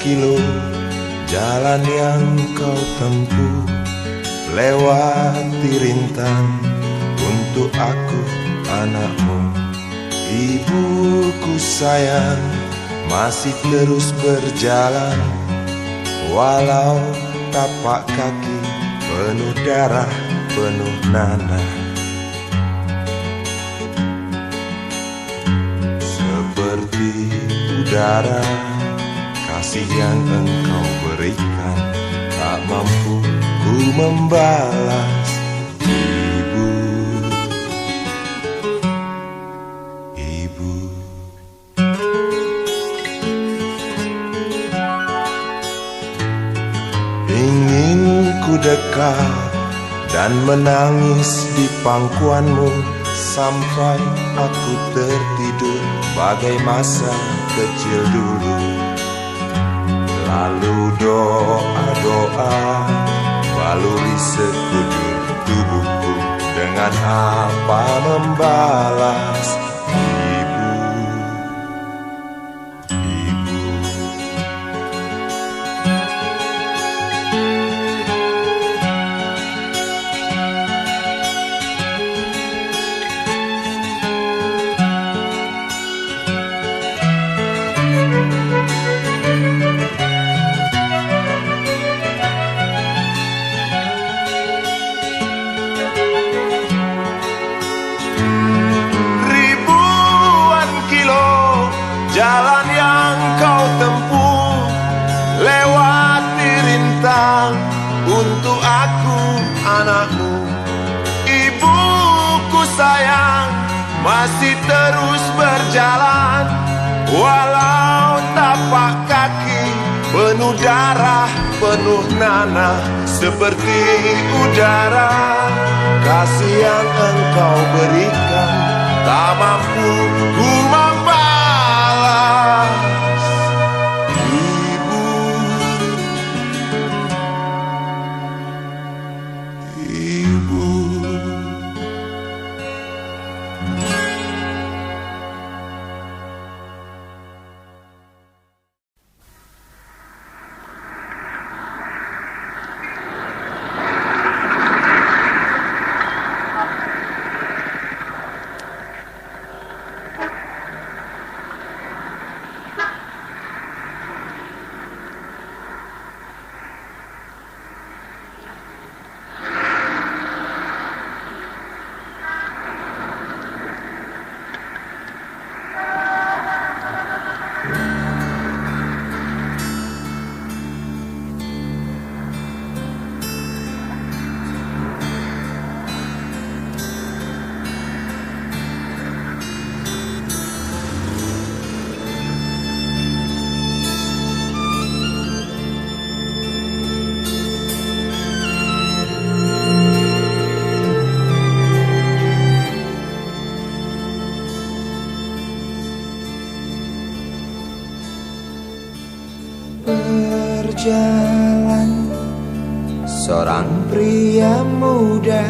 kilo jalan yang kau tempuh, lewati rintang untuk aku anakmu. Ibuku sayang, masih terus berjalan, walau tapak kaki penuh darah, penuh nanah. Seperti udara, kasih yang engkau berikan, tak mampu ku membalas. Ibu, ibu. Ingin ku dekat dan menangis di pangkuanmu sampai aku tertidur bagai masa kecil dulu. Lalu doa-doa baluri sekujur tubuhku, dengan apa membalas. Ibu, ibu. Jalan yang kau tempuh, lewati rintang untuk aku anakmu. Ibuku sayang, masih terus berjalan, walau tapak kaki penuh darah, penuh nanah. Seperti udara, kasih yang engkau berikan, tak mampu ku membalas. Berjalan seorang pria muda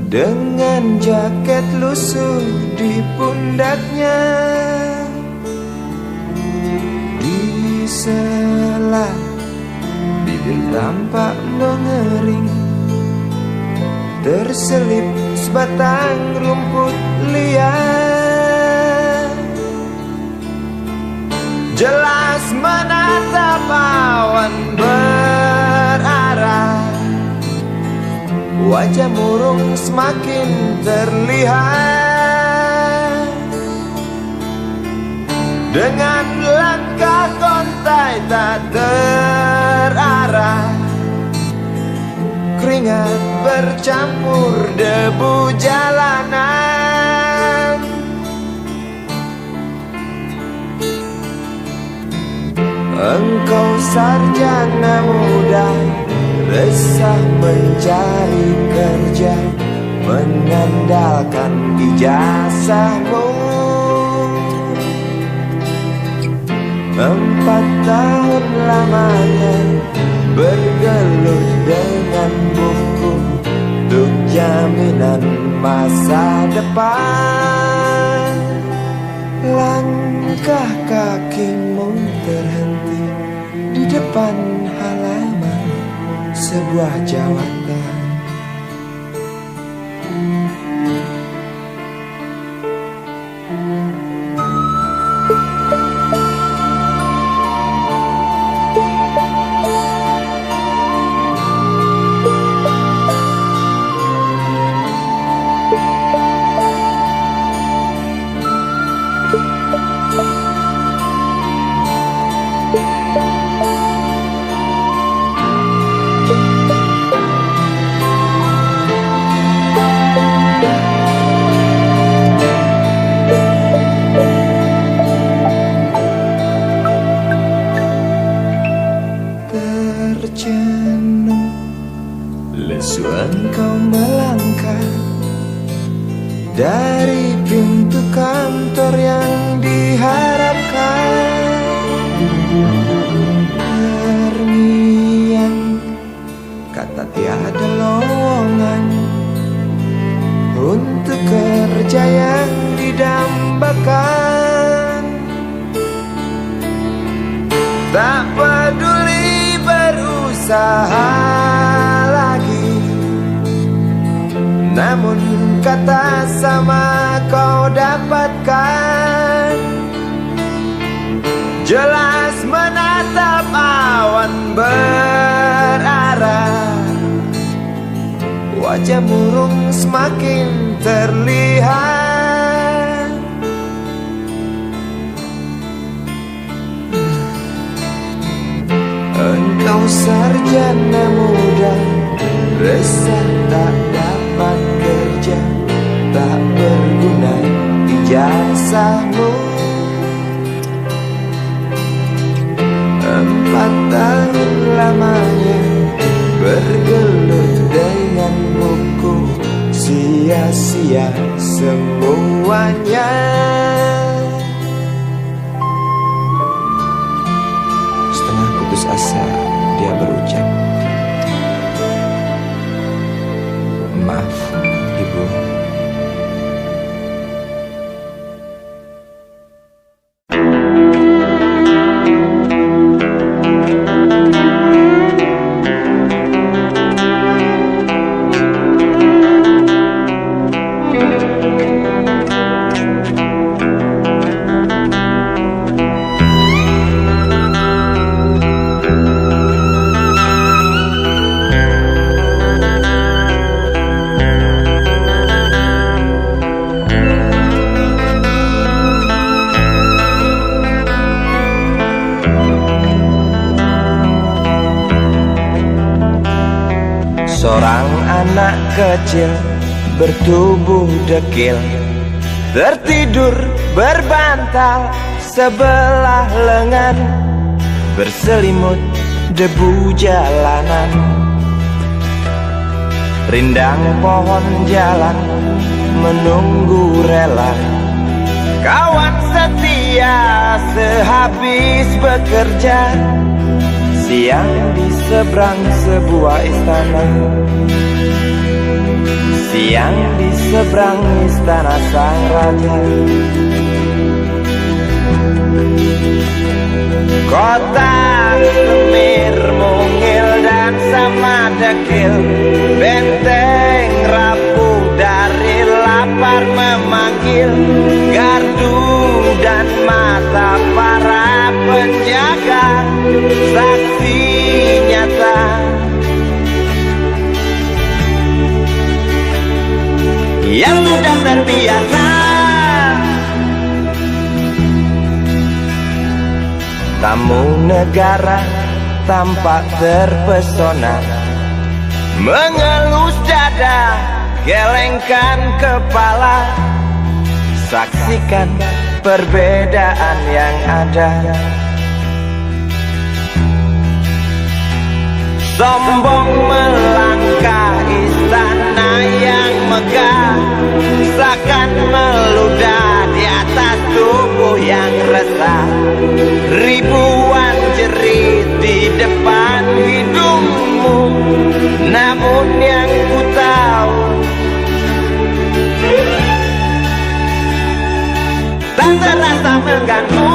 dengan jaket lusuh di pundaknya. Di sela bibir tampak mengering, terselip sebatang rumput liar. Jelas menatap awan berarah, wajah murung semakin terlihat. Dengan langkah kontai tak terarah, keringat bercampur debu jalanan. Engkau sarjana muda, resah mencari kerja, mengandalkan ijazahmu. 4 tahun lamanya bergelut dengan buku untuk jaminan masa depan. Langkah kakimu terhenti depan halaman sebuah jawatan. Terjenuh lesu engkau melangkah dari pintu kantor yang diharapkan. Terngiang kata tiada lowongan untuk kerja yang didambakan. Tak peduli berusaha lagi, namun kata sama kau dapatkan. Jelas menatap awan berarah, wajah murung semakin terlihat. Engkau sarjana muda, resah tak dapat kerja, tak berguna ijazahmu. 4 tahun lamanya bergelut dengan buku, sia-sia semuanya. Setengah putus asa dia berucap, maaf ibu. Seorang anak kecil bertubuh dekil, tertidur berbantal sebelah lengan, berselimut debu jalanan. Rindang pohon jalan menunggu rela, kawan setia sehabis bekerja. Siang di seberang sebuah istana, siang di seberang istana sang raja. Kota semir mungil dan sama dekil, benteng rapuh dari lapar memanggil. Gardu dan mata para penjaga, saksi nyata. Yang sudah terbiasa tamu negara tampak terpesona, mengelus dada, gelengkan kepala, saksikan perbedaan yang ada. Sombong melangkah istana yang megah, seakan meludah di atas tubuh yang resah. Ribuan jerit di depan hidungmu, namun yang ku tahu tak terasa mengganggu.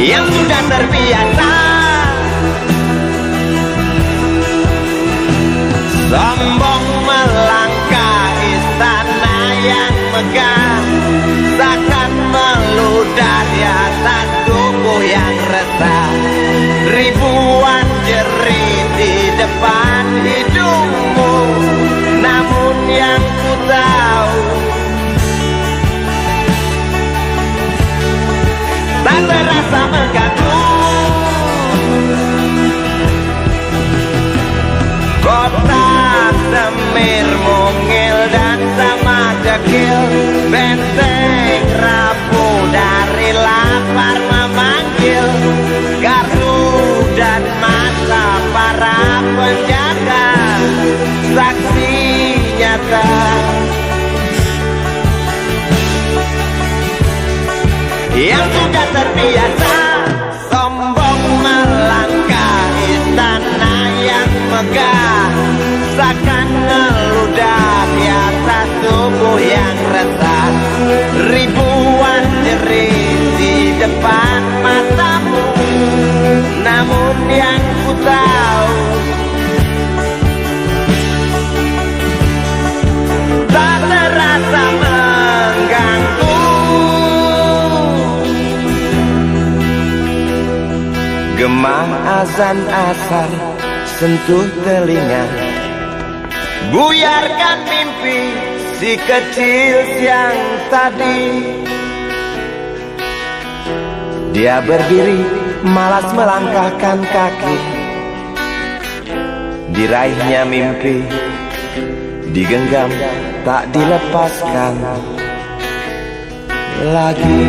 yang sudah terbiasa sombong melangkah istana yang megah, takkan meludah di atas tubuh yang resah. Ribuan jerit di depan hidungmu, namun yang ku tahu tak terasa mengganggu. Kota Semir, mungil dan sama dekil, benteng rapuh dari lapar memanggil. Gardu dan mata para penjaga, saksi nyata yang sudah terbiasa sombong melangkah istana yang megah, seakan ngeludah di atas tubuh yang resah. Ribuan jerit di depan matamu, namun yang ku tahu tak terasa mengganggu. Gema azan asar sentuh telinga, buyarkan mimpi si kecil siang tadi. Dia berdiri malas melangkahkan kaki, diraihnya mimpi digenggam tak dilepaskan lagi.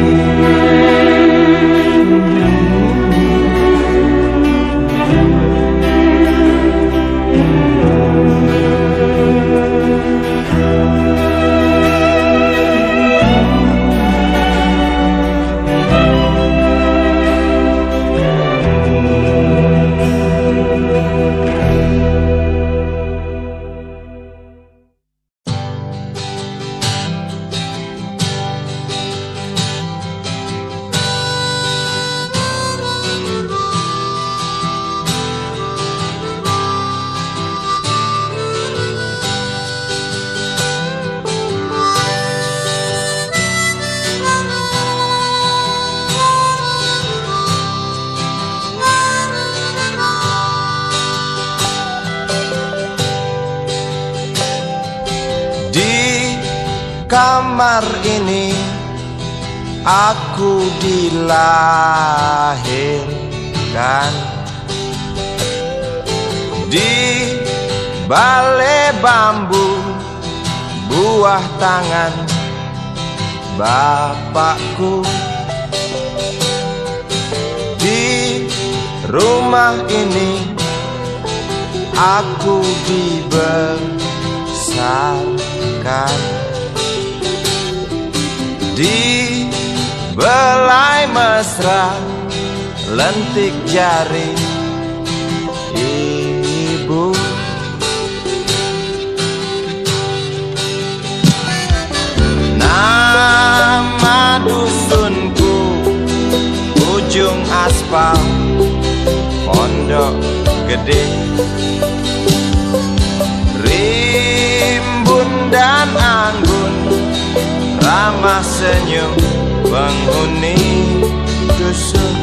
Kamar ini aku dilahirkan, di balai bambu buah tangan bapakku. Di rumah ini aku dibesarkan, di belai mesra lentik jari ibu. Nama dusunku ujung aspal Pondok Gede, rimbun dan anggun ramah senyum penghuni dusun.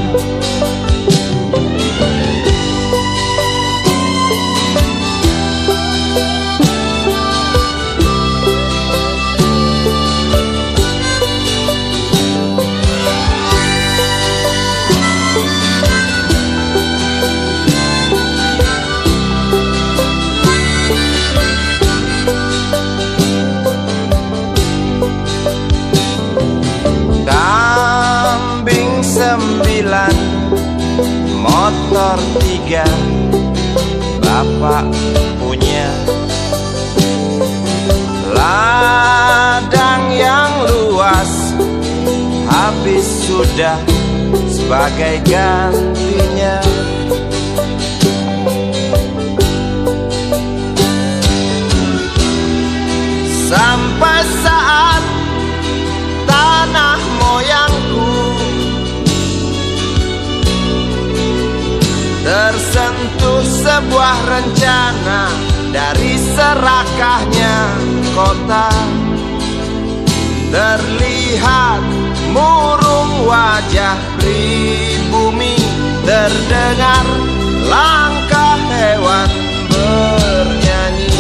Sembilan, motor 3 bapak punya, ladang yang luas habis sudah sebagai gantinya. Sampai saat tanah moyangku Tersentuh sebuah rencana dari serakahnya kota. Terlihat murung wajah pribumi, terdengar langkah hewan bernyanyi.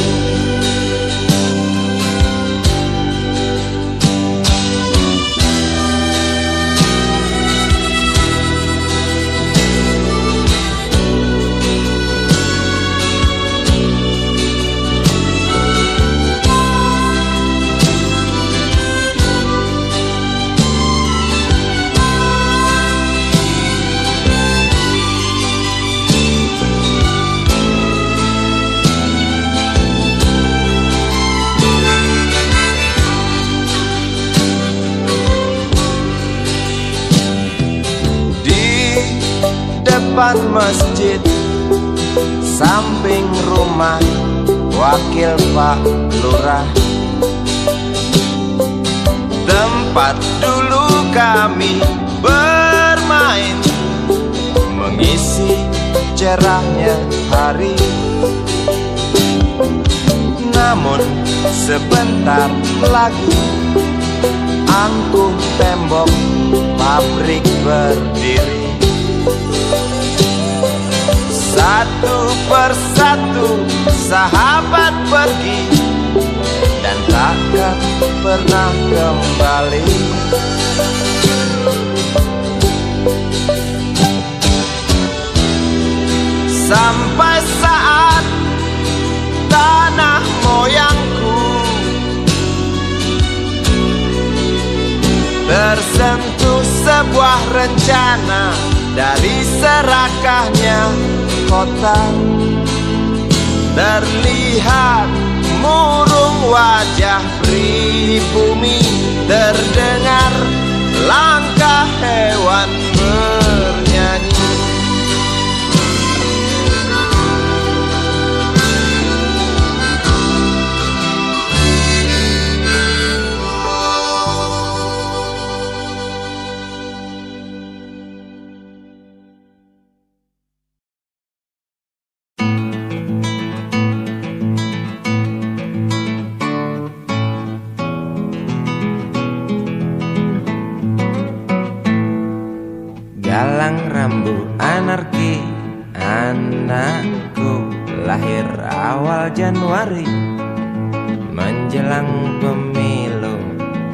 Depan masjid, samping rumah wakil Pak Lurah, tempat dulu kami bermain, mengisi cerahnya hari. Namun sebentar lagi angkuh tembok pabrik berdiri. Satu persatu sahabat pergi dan takkan pernah kembali. Sampai saat tanah moyangku tersentuh sebuah rencana dari serakahnya kota. Terlihat murung wajah pribumi, terdengar langkah hewan bernyanyi. Galang rambu anarki, anakku lahir awal Januari menjelang pemilu.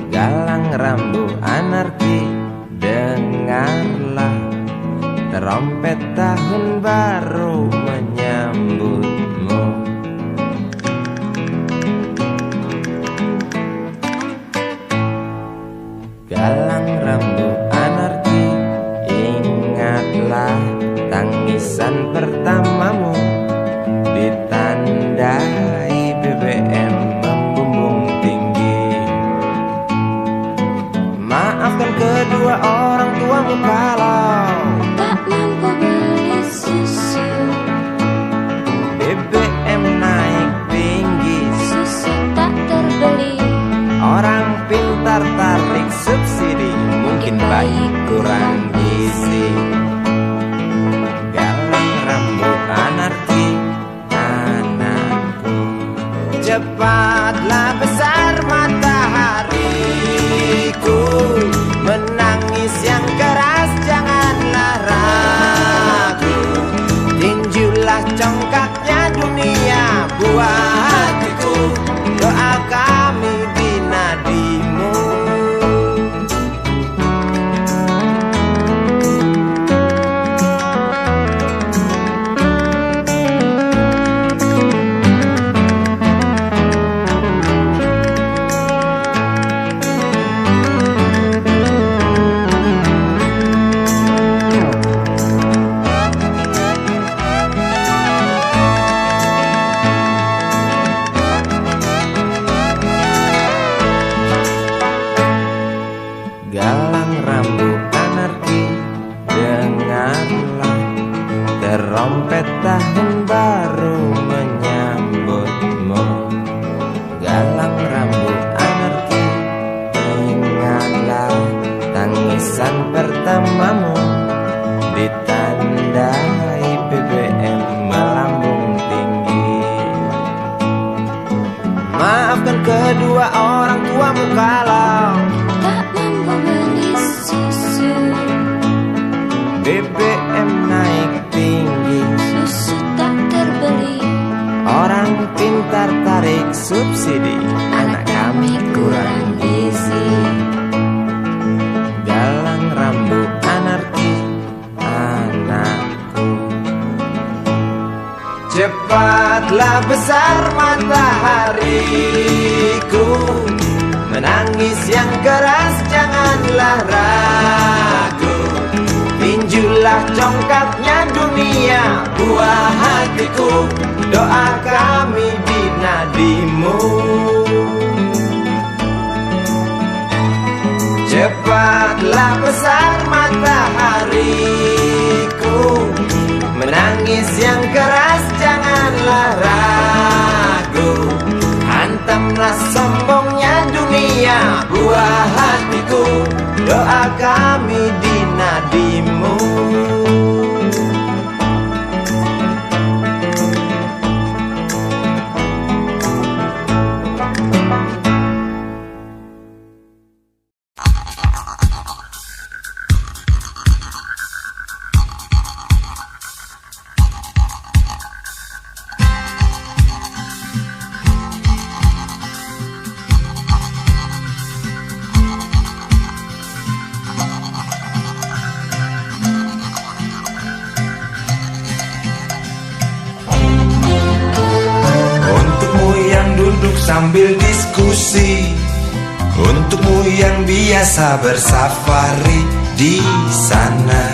Galang rambu anarki, dengarlah trompet tahun baru menyambutmu. Galang rambu anarki, ingatlah tangisan pertamamu, ditandai BBM membumbung tinggi. Maafkan kedua orang tuamu kalau tak mampu beli susu. BBM naik tinggi, Susu tak terbeli. orang pintar tarik subsidi, mungkin bayi kurang gizi. Galang rambu anarki, anakku, cepatlah besar matahariku, menangis yang keras janganlah ragu, tinjulah congkaknya dunia buat hatiku, doa kami di nadimu. Galang rambu anarki, dengarlah terompet tahun baru menyambutmu. Galang rambu anarki, ingatlah tangisan pertamamu, ditandai BBM kedua orang tuamu kalau tak mampu beli susu. BBM naik tinggi, Susu tak terbeli. orang pintar tarik subsidi, anak kami kurang gizi. Galang rambut anarki, anakku. cepatlah besar matahariku, menangis yang keras janganlah ragu. Tinjulah congkaknya dunia, buah hatiku, doa kami di nadimu. Cepatlah besar matahariku, menangis yang keras janganlah ragu. Hantamlah sombongnya dunia, buah hatiku, doa kami di nadimu. Sambil diskusi, untukmu yang biasa bersafari di sana,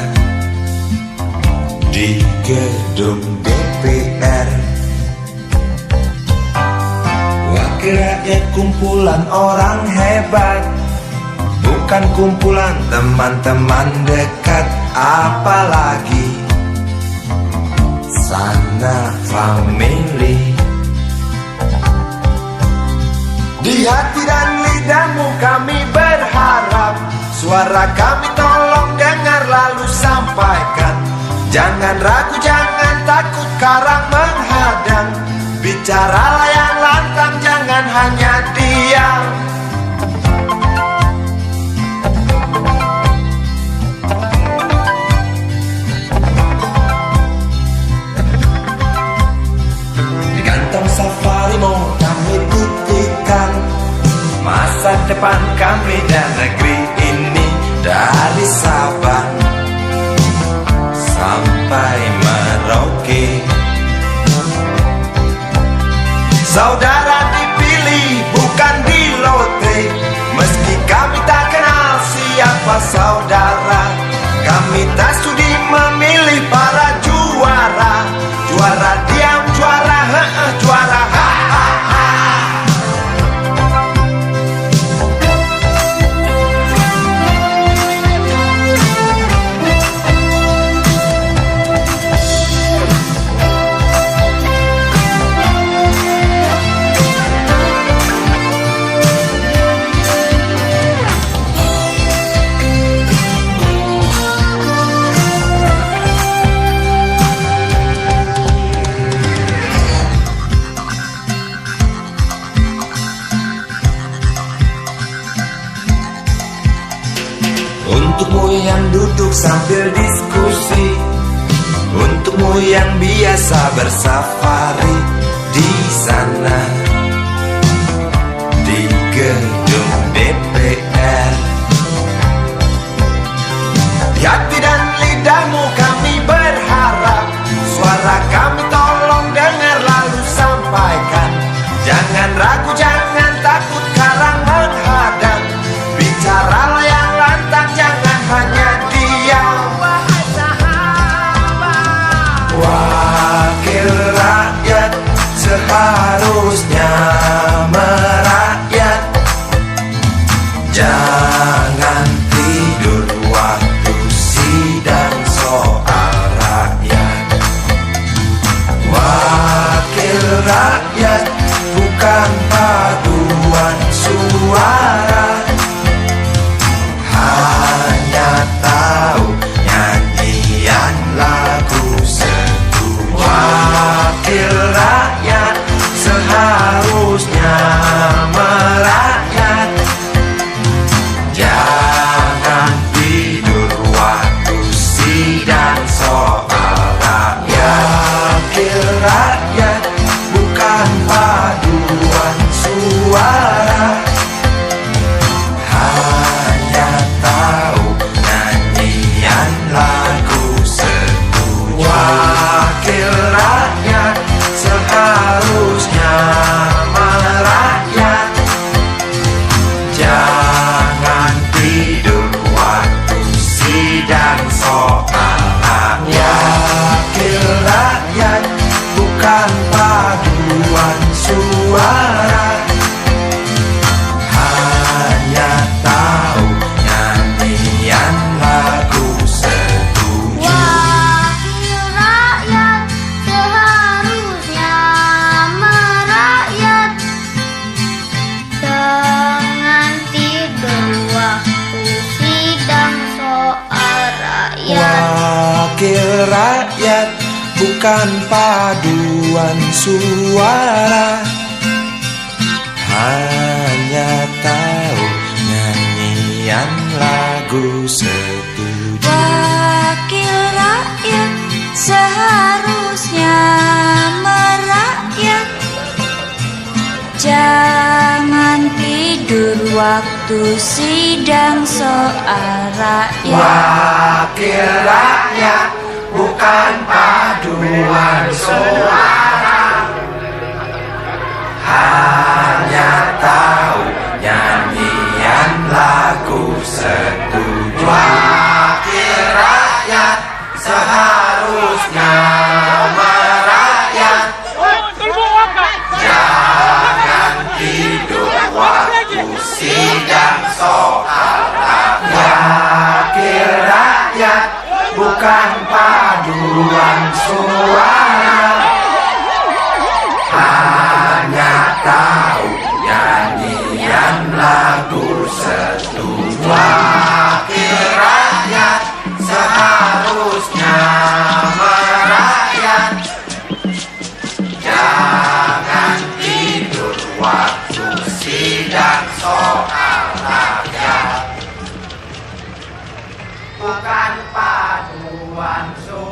di gedung DPR. Wakil rakyat kumpulan orang hebat, bukan kumpulan teman-teman dekat, apalagi sana family. Di hati dan lidahmu kami berharap, suara kami tolong dengar lalu sampaikan. Jangan ragu, jangan takut karang menghadang, bicaralah yang lantang, jangan hanya diam. Di kantong safarimu kami titipkan masa depan kami dan negeri ini, dari Sabang sampai Merauke. Saudara dipilih bukan di lotre, meski kami tak kenal siapa saudara. Kami tak sudi memilih para juara, juara diam, juara juara ha. Untukmu yang duduk sambil diskusi, untukmu yang biasa bersafari di sana, di gedung DPR. Di hati dan lidahmu kami berharap, suara kami tolong dengar lalu sampaikan. Jangan ragu, jangan takut karang menghadang, bicaralah yang lantang, jangan hanya diam. Wahai sahabat, wakil rakyat seharusnya Wakil rakyat bukan paduan suara, hanya tahu nyanyian lagu setuju. Wakil rakyat seharusnya merakyat, jangan tidur waktu sidang soal rakyat. Wakil rakyat bukan paduan suara, hanya tahu nyanyian lagu setuju. Wakil rakyat seharusnya merakyat, jangan tidur waktu sidang soal rakyat. Wakil rakyat bukan paduan suara, hanya tahu nyanyian lagu setuju. Wakil rakyat seharusnya merakyat, jangan tidur waktu sidang soal rakyat. Wakil rakyat bukan paduan suara, hanya tahu nyanyian lagu setuju. Wakil rakyat seharusnya merakyat, jangan tidur waktu sidang soal rakyat. Bukan paduan suara.